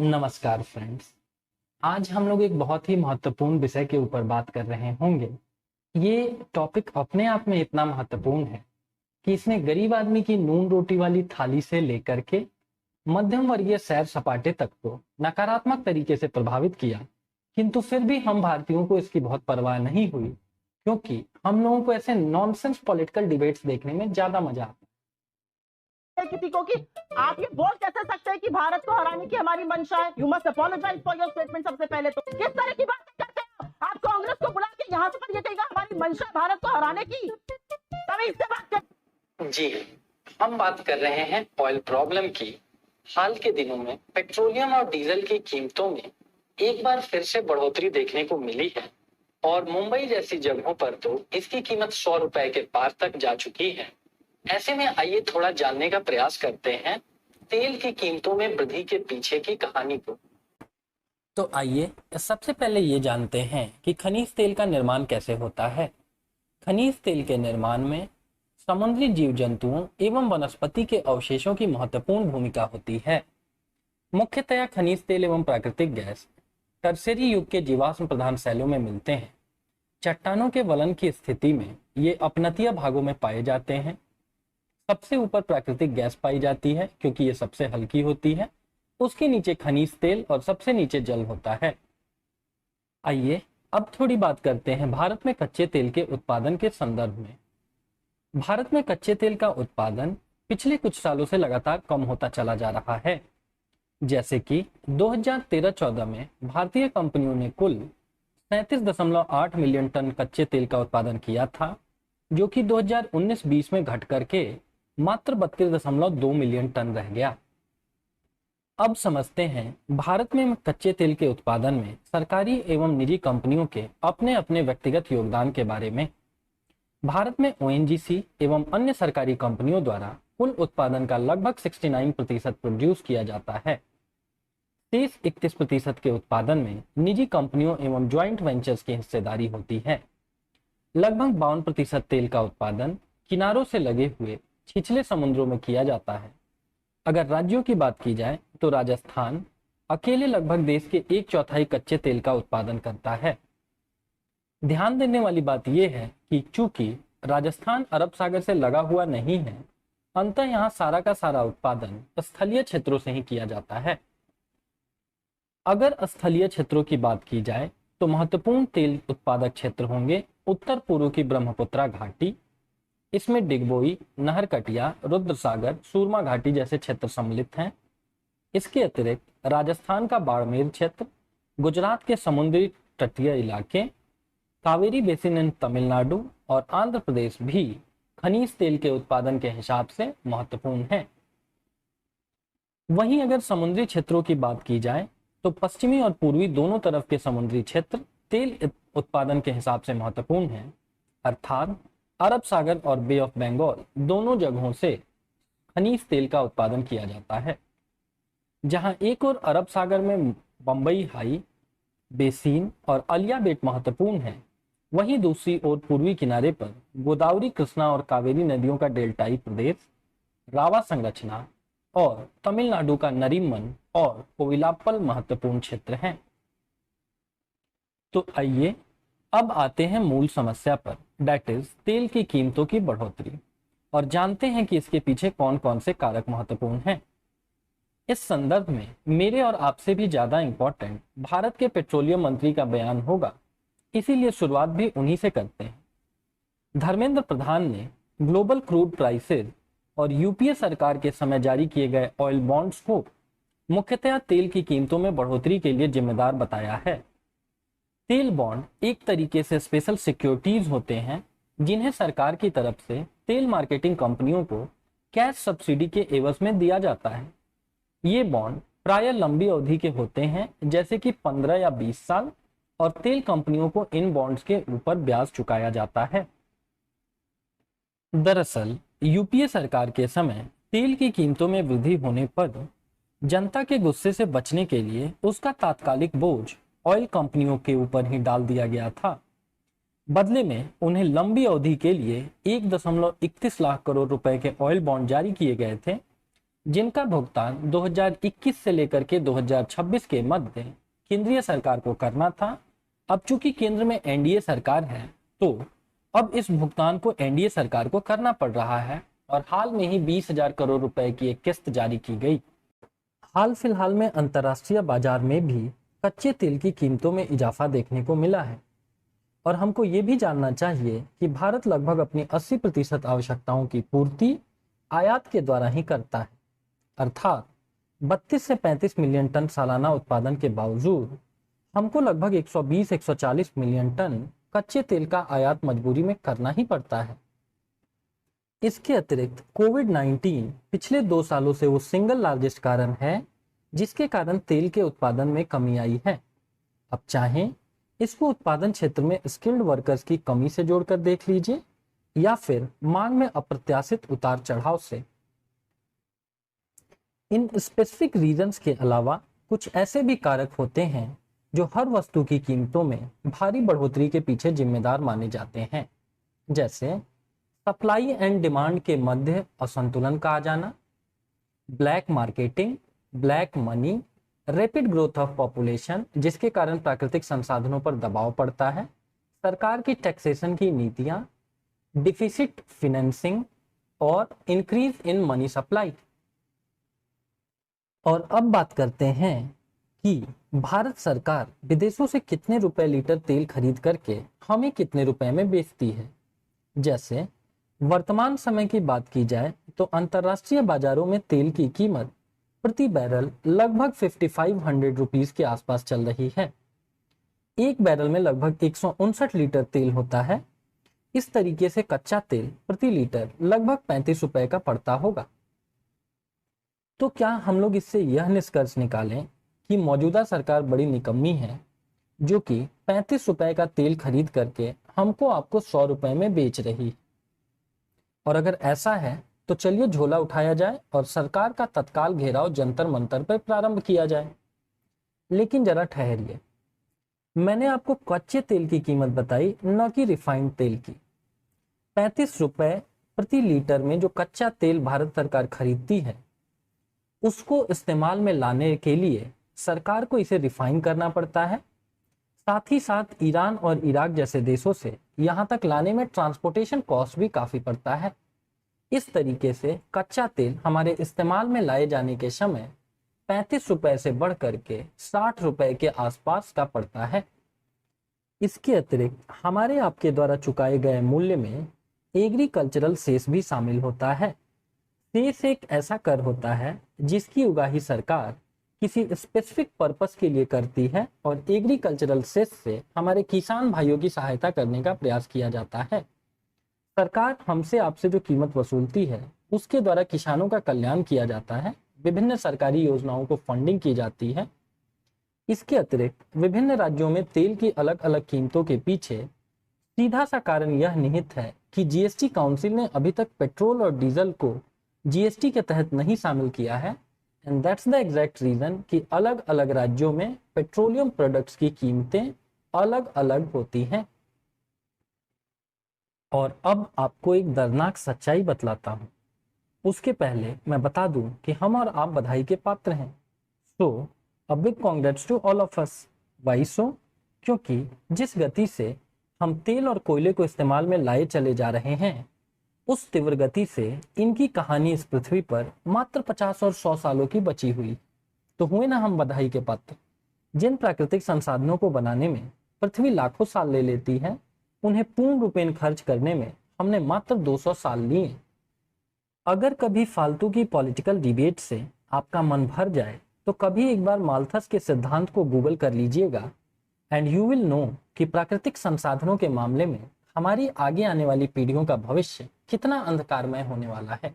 नमस्कार फ्रेंड्स। आज हम लोग एक बहुत ही महत्वपूर्ण विषय के ऊपर बात कर रहे होंगे। ये टॉपिक अपने आप में इतना महत्वपूर्ण है कि इसने गरीब आदमी की नून रोटी वाली थाली से लेकर के मध्यम वर्गीय सैर सपाटे तक को नकारात्मक तरीके से प्रभावित किया, किंतु फिर भी हम भारतीयों को इसकी बहुत परवाह नहीं हुई, क्योंकि हम लोगों को ऐसे नॉनसेंस पॉलिटिकल डिबेट्स देखने में ज्यादा मजा आता है किसी को कि आप ये बोल कैसे सकते हैं कि भारत को हराने की हमारी मंशा है। You must apologise for your statement. सबसे पहले तो किस तरह की बातें करते हैं आप कांग्रेस को बुला के यहाँ पर ये कहेगा हमारी मंशा है भारत को हराने की, तभी इससे बात कर। जी, हम बात कर रहे हैं ऑयल प्रॉब्लम की। हाल के दिनों में पेट्रोलियम और डीजल की कीमतों में एक बार फिर से बढ़ोतरी देखने को मिली है और मुंबई जैसी जगहों पर तो इसकी कीमत 100 रुपए के पार तक जा चुकी है। ऐसे में आइए थोड़ा जानने का प्रयास करते हैं तेल की कीमतों में वृद्धि के पीछे की कहानी को। तो आइए सबसे पहले ये जानते हैं कि खनिज तेल का निर्माण कैसे होता है। खनिज तेल के निर्माण में समुद्री जीव जंतुओं एवं वनस्पति के अवशेषों की महत्वपूर्ण भूमिका होती है। मुख्यतया खनिज तेल एवं प्राकृतिक गैस टर्शरी युग के जीवाश्म प्रधान शैलों में मिलते हैं। चट्टानों के वलन की स्थिति में ये अपनतीय भागों में पाए जाते हैं। सबसे ऊपर प्राकृतिक गैस पाई जाती है क्योंकि ये सबसे हल्की होती है, उसके नीचे खनिज तेल और सबसे नीचे जल होता है। आइए अब थोड़ी बात करते हैं भारत में कच्चे तेल के उत्पादन के संदर्भ में। भारत में कच्चे तेल का उत्पादन पिछले कुछ सालों से लगातार कम होता चला जा रहा है। जैसे कि 2013-14 में भारतीय कंपनियों ने कुल 37.8 मिलियन टन कच्चे तेल का उत्पादन किया था, जो कि 2019-20 में घट करके मात्र 32.2 मिलियन टन रह गया। अब समझते हैं भारत में कच्चे तेल के उत्पादन में सरकारी एवं निजी कंपनियों के अपने अपने व्यक्तिगत योगदान के बारे में। भारत में ओएनजीसी एवं अन्य सरकारी कंपनियों द्वारा कुल उत्पादन का लगभग 69% प्रोड्यूस किया जाता है। शेष 31% के उत्पादन में निजी कंपनियों एवं ज्वाइंट वेंचर्स की हिस्सेदारी होती है। लगभग 52% तेल का उत्पादन किनारों से लगे हुए छिछले समुद्रों में किया जाता है। अगर राज्यों की बात की जाए तो राजस्थान अकेले लगभग देश के 1/4 कच्चे तेल का उत्पादन करता है। ध्यान देने वाली बात यह है कि चूंकि राजस्थान अरब सागर से लगा हुआ नहीं है, अंततः यहाँ सारा का सारा उत्पादन स्थलीय क्षेत्रों से ही किया जाता है। अगर स्थलीय क्षेत्रों की बात की जाए तो महत्वपूर्ण तेल उत्पादक क्षेत्र होंगे उत्तर पूर्व की ब्रह्मपुत्रा घाटी। इसमें डिगबोई, नहरकटिया, रुद्रसागर, सूरमा घाटी जैसे क्षेत्र सम्मिलित हैं। इसके अतिरिक्त राजस्थान का बाड़मेर क्षेत्र, गुजरात के समुद्री तटीय इलाके, कावेरी बेसिन इन तमिलनाडु और आंध्र प्रदेश भी खनिज तेल के उत्पादन के हिसाब से महत्वपूर्ण है। वहीं अगर समुद्री क्षेत्रों की बात की जाए तो पश्चिमी और पूर्वी दोनों तरफ के समुद्री क्षेत्र तेल उत्पादन के हिसाब से महत्वपूर्ण है, अर्थात अरब सागर और बे ऑफ बंगाल दोनों जगहों से खनिज तेल का उत्पादन किया जाता है। जहां एक और अरब सागर में बंबई हाई, बेसिन और अलिया बेट महत्वपूर्ण है, वहीं दूसरी ओर पूर्वी किनारे पर गोदावरी, कृष्णा और कावेरी नदियों का डेल्टाई प्रदेश, रावा संरचना और तमिलनाडु का नरीमन और कोविलाप्पल महत्वपूर्ण क्षेत्र हैं। तो आइए अब आते हैं मूल समस्या पर, दैट इज तेल की कीमतों की बढ़ोतरी, और जानते हैं कि इसके पीछे कौन कौन से कारक महत्वपूर्ण हैं। इस संदर्भ में मेरे और आपसे भी ज्यादा इंपॉर्टेंट भारत के पेट्रोलियम मंत्री का बयान होगा, इसीलिए शुरुआत भी उन्हीं से करते हैं। धर्मेंद्र प्रधान ने ग्लोबल क्रूड प्राइसेस और यूपीए सरकार के समय जारी किए गए ऑयल बॉन्ड्स को मुख्यतया तेल की कीमतों में बढ़ोतरी के लिए जिम्मेदार बताया है। तेल बॉन्ड एक तरीके से स्पेशल सिक्योरिटीज होते हैं जिन्हें सरकार की तरफ से तेल मार्केटिंग कंपनियों को कैश सब्सिडी के एवज में दिया जाता है। ये बॉन्ड प्रायः लंबी अवधि के होते हैं, जैसे कि 15 या 20 साल, और तेल कंपनियों को इन बॉन्ड्स के ऊपर ब्याज चुकाया जाता है। दरअसल यूपीए सरकार के समय तेल की कीमतों में वृद्धि होने पर जनता के गुस्से से बचने के लिए उसका तात्कालिक बोझ ऑयल कंपनियों के ऊपर ही डाल दिया गया था। बदले में उन्हें लंबी अवधि के लिए 1.31 लाख करोड़ रुपए के ऑयल बॉन्ड जारी किए गए थे, जिनका भुगतान 2021 से लेकर के 2026 के मध्य केंद्रीय सरकार को करना था। अब चूंकि केंद्र में एनडीए सरकार है, तो अब इस भुगतान को एनडीए सरकार को करना पड़ रहा है और हाल में ही 20,000 करोड़ रुपए की एक किस्त जारी की गई। हाल फिलहाल में अंतर्राष्ट्रीय बाजार में भी कच्चे तेल की कीमतों में इजाफा देखने को मिला है और हमको ये भी जानना चाहिए कि भारत लगभग अपनी 80% आवश्यकताओं की पूर्ति आयात के द्वारा ही करता है, अर्थात 32 से 35 मिलियन टन सालाना उत्पादन के बावजूद हमको लगभग 120-140 मिलियन टन कच्चे तेल का आयात मजबूरी में करना ही पड़ता है। इसके अतिरिक्त कोविड-19 पिछले 2 सालों से वो सिंगल लार्जेस्ट कारण है जिसके कारण तेल के उत्पादन में कमी आई है। अब चाहें इसको उत्पादन क्षेत्र में स्किल्ड वर्कर्स की कमी से जोड़कर देख लीजिए या फिर मांग में अप्रत्याशित उतार चढ़ाव से। इन स्पेसिफिक रीजंस के अलावा कुछ ऐसे भी कारक होते हैं जो हर वस्तु की कीमतों में भारी बढ़ोतरी के पीछे जिम्मेदार माने जाते हैं, जैसे सप्लाई एंड डिमांड के मध्य असंतुलन का आ जाना, black marketing, black money, rapid growth of population जिसके कारण प्राकृतिक संसाधनों पर दबाव पड़ता है, सरकार की टैक्सेशन की नीतियां, डिफिसिट फाइनेंसिंग और इंक्रीज इन मनी सप्लाई। और अब बात करते हैं कि भारत सरकार विदेशों से कितने रुपए लीटर तेल खरीद करके हमें कितने रुपए में बेचती है। जैसे वर्तमान समय की बात की जाए तो अंतर्राष्ट्रीय बाजारों में तेल की कीमत प्रति बैरल लगभग 5500 रुपीस के आसपास चल रही है। एक बैरल में लगभग 159 लीटर तेल होता है। इस तरीके से कच्चा तेल प्रति लीटर लगभग 35 रुपए का पड़ता होगा। तो क्या हम लोग इससे यह निष्कर्ष निकालें कि मौजूदा सरकार बड़ी निकम्मी है जो कि 35 रुपए का तेल खरीद करके हमको आपको 100 रुपए में बेच रही है? और अगर ऐसा है तो चलिए झोला उठाया जाए और सरकार का तत्काल घेराव जंतर मंतर पर प्रारंभ किया जाए। लेकिन जरा ठहरिए, मैंने आपको कच्चे तेल की कीमत बताई, न कि रिफाइंड तेल की। 35 रुपए प्रति लीटर में जो कच्चा तेल भारत सरकार खरीदती है उसको इस्तेमाल में लाने के लिए सरकार को इसे रिफाइन करना पड़ता है। साथ ही साथ ईरान और इराक जैसे देशों से यहाँ तक लाने में ट्रांसपोर्टेशन कॉस्ट भी काफी पड़ता है। इस तरीके से कच्चा तेल हमारे इस्तेमाल में लाए जाने के समय 35 रुपए से बढ़ करके 60 रुपए के आसपास का पड़ता है। इसके अतिरिक्त हमारे आपके द्वारा चुकाए गए मूल्य में एग्रीकल्चरल सेस भी शामिल होता है। सेस एक ऐसा कर होता है जिसकी उगाही सरकार किसी स्पेसिफिक पर्पस के लिए करती है और एग्रीकल्चरल सेस से हमारे किसान भाइयों की सहायता करने का प्रयास किया जाता है। सरकार हमसे आपसे जो कीमत वसूलती है उसके द्वारा किसानों का कल्याण किया जाता है, विभिन्न सरकारी योजनाओं को फंडिंग की जाती है। इसके अतिरिक्त विभिन्न राज्यों में तेल की अलग अलग कीमतों के पीछे सीधा सा कारण यह निहित है कि जीएसटी काउंसिल ने अभी तक पेट्रोल और डीजल को जीएसटी के तहत नहीं शामिल किया है। And that's the exact reason कि अलग अलग राज्यों में पेट्रोलियम प्रोडक्ट्स की कीमतें अलग अलग होती हैं। और अब आपको एक दर्दनाक सच्चाई बतलाता हूँ। उसके पहले मैं बता दूं कि हम और आप बधाई के पात्र हैं। So a big congrats to all of us. Why so? क्योंकि जिस गति से हम तेल और कोयले को इस्तेमाल में लाए चले जा रहे हैं उस तीव्र गति से इनकी कहानी इस पृथ्वी पर मात्र 50 और 100 सालों की बची हुई। तो हुए ना हम बधाई के पात्र। जिन प्राकृतिक संसाधनों को बनाने में पृथ्वी लाखों साल ले लेती है उन्हें पूर्ण रूपेण खर्च करने में हमने मात्र 200 साल लिए। अगर कभी फालतू की पॉलिटिकल डिबेट से आपका मन भर जाए तो कभी एक बार माल्थस के सिद्धांत को गूगल कर लीजिएगा एंड यू विल नो कि प्राकृतिक संसाधनों के मामले में हमारी आगे आने वाली पीढ़ियों का भविष्य कितना अंधकारमय होने वाला है।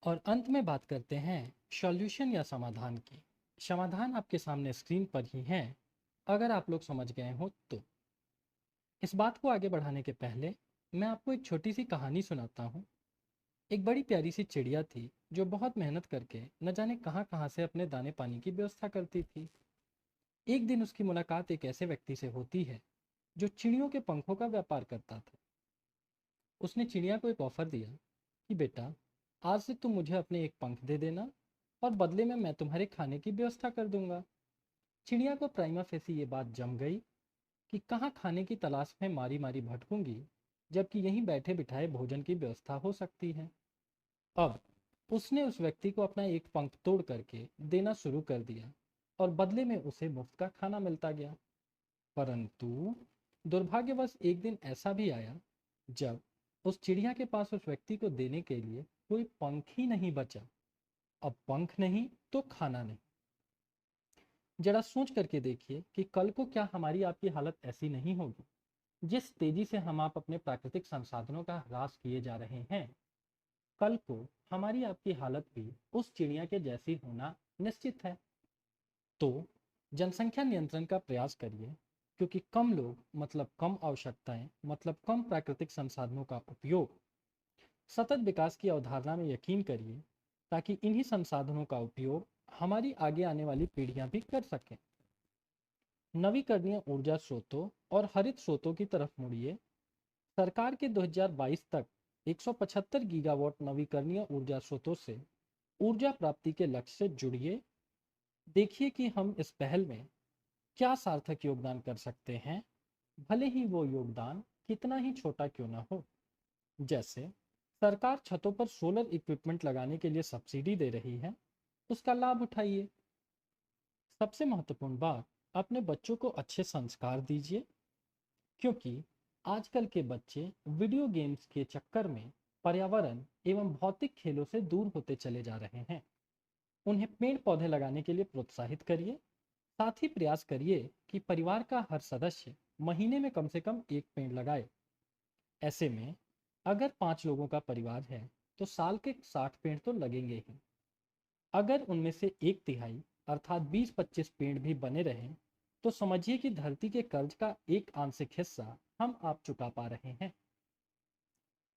और अंत में बात करते हैं सॉल्यूशन या समाधान की। समाधान आपके सामने स्क्रीन पर ही है, अगर आप लोग समझ गए हो तो। इस बात को आगे बढ़ाने के पहले मैं आपको एक छोटी सी कहानी सुनाता हूँ। एक बड़ी प्यारी सी चिड़िया थी जो बहुत मेहनत करके न जाने कहाँ कहाँ से अपने दाने पानी की व्यवस्था करती थी। एक दिन उसकी मुलाकात एक ऐसे व्यक्ति से होती है जो चिड़ियों के पंखों का व्यापार करता था। उसने चिड़िया को एक ऑफर दिया कि बेटा, आज से तुम मुझे अपने एक पंख दे देना और बदले में मैं तुम्हारे खाने की व्यवस्था कर दूंगा। चिड़िया को प्राइमा फेसी ये बात जम गई कि कहाँ खाने की तलाश में मारी मारी भटकूंगी, जबकि यहीं बैठे बिठाए भोजन की व्यवस्था हो सकती है। अब उसने उस व्यक्ति को अपना एक पंख तोड़ करके देना शुरू कर दिया और बदले में उसे मुफ्त का खाना मिलता गया। परंतु दुर्भाग्यवश एक दिन ऐसा भी आया जब उस चिड़िया के पास उस व्यक्ति को देने के लिए कोई पंख ही नहीं बचा। अब पंख नहीं तो खाना नहीं। जरा सोच करके देखिए कि कल को क्या हमारी आपकी हालत ऐसी नहीं होगी। जिस तेजी से हम आप अपने प्राकृतिक संसाधनों का ह्रास किए जा रहे हैं, कल को हमारी आपकी हालत भी उस चिड़िया के जैसी होना निश्चित है। तो जनसंख्या नियंत्रण का प्रयास करिए, क्योंकि कम लोग मतलब कम आवश्यकताएं मतलब कम प्राकृतिक संसाधनों का उपयोग। सतत विकास की अवधारणा में यकीन करिए, ताकि इन्हीं संसाधनों का उपयोग हमारी आगे आने वाली पीढ़ियां भी कर सकें। नवीकरणीय ऊर्जा स्रोतों और हरित स्रोतों की तरफ मुड़िए। सरकार के 2022 तक 175 गीगावाट नवीकरणीय ऊर्जा स्रोतों से ऊर्जा प्राप्ति के लक्ष्य से जुड़िए। देखिए कि हम इस पहल में क्या सार्थक योगदान कर सकते हैं, भले ही वो योगदान कितना ही छोटा क्यों ना हो। जैसे सरकार छतों पर सोलर इक्विपमेंट लगाने के लिए सब्सिडी दे रही है, उसका लाभ उठाइए। सबसे महत्वपूर्ण बात, अपने बच्चों को अच्छे संस्कार दीजिए, क्योंकि आजकल के बच्चे वीडियो गेम्स के चक्कर में पर्यावरण एवं भौतिक खेलों से दूर होते चले जा रहे हैं। उन्हें पेड़ पौधे लगाने के लिए प्रोत्साहित करिए। साथ ही प्रयास करिए कि परिवार का हर सदस्य महीने में कम से कम एक पेड़ लगाए। ऐसे में अगर 5 लोगों का परिवार है तो साल के 60 पेड़ तो लगेंगे ही। अगर उनमें से एक तिहाई अर्थात 20-25 पेड़ भी बने रहें, तो समझिए कि धरती के कर्ज का एक आंशिक हिस्सा हम आप चुका पा रहे हैं।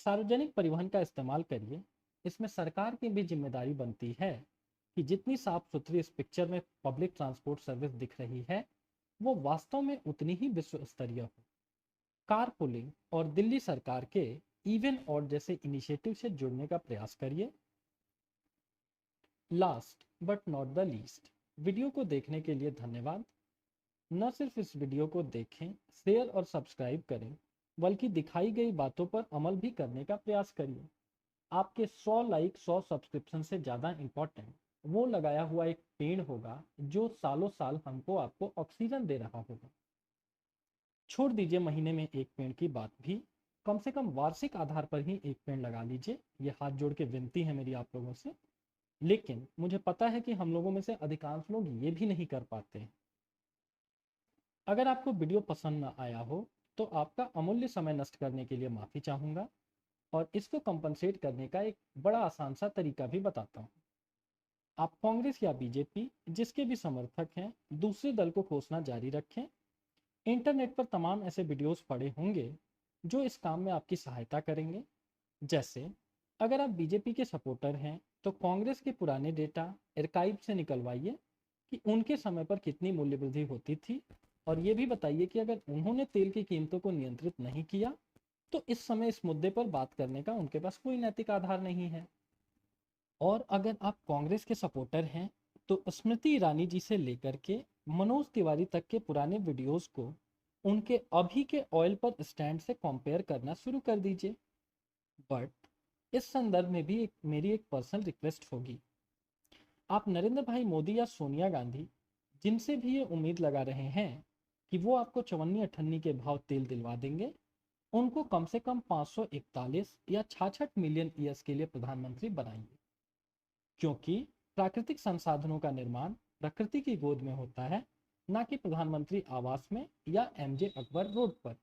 सार्वजनिक परिवहन का इस्तेमाल करिए। इसमें सरकार की भी जिम्मेदारी बनती है कि जितनी साफ सुथरी इस पिक्चर में पब्लिक ट्रांसपोर्ट सर्विस दिख रही है, वो वास्तव में उतनी ही विश्व स्तरीय हो। कार पुलिंग और दिल्ली सरकार के इवन और जैसे इनिशिएटिव से जुड़ने का प्रयास करिए। Last but not the least, video को देखने के लिए धन्यवाद। न सिर्फ इस वीडियो को देखें, शेयर और सब्सक्राइब करें, बल्कि दिखाई गई बातों पर अमल भी करने का प्रयास करिए। आपके 100 लाइक 100 सब्सक्रिप्शन से ज़्यादा इम्पोर्टेंट वो लगाया हुआ एक पेड़ होगा जो सालों साल हमको आपको ऑक्सीजन दे रहा होगा। छोड़ दीजिए महीने में एक पेड़ की बात भी, कम से कम वार्षिक आधार पर ही एक पेड़ लगा लीजिए। ये हाथ जोड़ के विनती है मेरी आप लोगों से। लेकिन मुझे पता है कि हम लोगों में से अधिकांश लोग ये भी नहीं कर पाते हैं। अगर आपको वीडियो पसंद ना आया हो तो आपका अमूल्य समय नष्ट करने के लिए माफ़ी चाहूँगा, और इसको कंपनसेट करने का एक बड़ा आसान सा तरीका भी बताता हूँ। आप कांग्रेस या बीजेपी जिसके भी समर्थक हैं, दूसरे दल को कोसना जारी रखें। इंटरनेट पर तमाम ऐसे वीडियोस पड़े होंगे जो इस काम में आपकी सहायता करेंगे। जैसे अगर आप बीजेपी के सपोर्टर हैं तो कांग्रेस के पुराने डेटा आर्काइव से निकलवाइए कि उनके समय पर कितनी मूल्य वृद्धि होती थी, और ये भी बताइए कि अगर उन्होंने तेल की कीमतों को नियंत्रित नहीं किया तो इस समय इस मुद्दे पर बात करने का उनके पास कोई नैतिक आधार नहीं है। और अगर आप कांग्रेस के सपोर्टर हैं तो स्मृति ईरानी जी से लेकर के मनोज तिवारी तक के पुराने वीडियोस को उनके अभी के ऑयल पर स्टैंड से कंपेयर करना शुरू कर दीजिए। बट इस संदर्भ में भी मेरी एक पर्सनल रिक्वेस्ट होगी। आप नरेंद्र भाई मोदी या सोनिया गांधी जिनसे भी ये उम्मीद लगा रहे हैं कि वो आपको चवन्नी अठन्नी के भाव तेल दिलवा देंगे, उनको कम से कम 541 या 66 मिलियन ईयर्स के लिए प्रधानमंत्री बनाएंगे। क्योंकि प्राकृतिक संसाधनों का निर्माण प्रकृति की गोद में होता है, ना कि प्रधानमंत्री आवास में या एमजे अकबर रोड पर।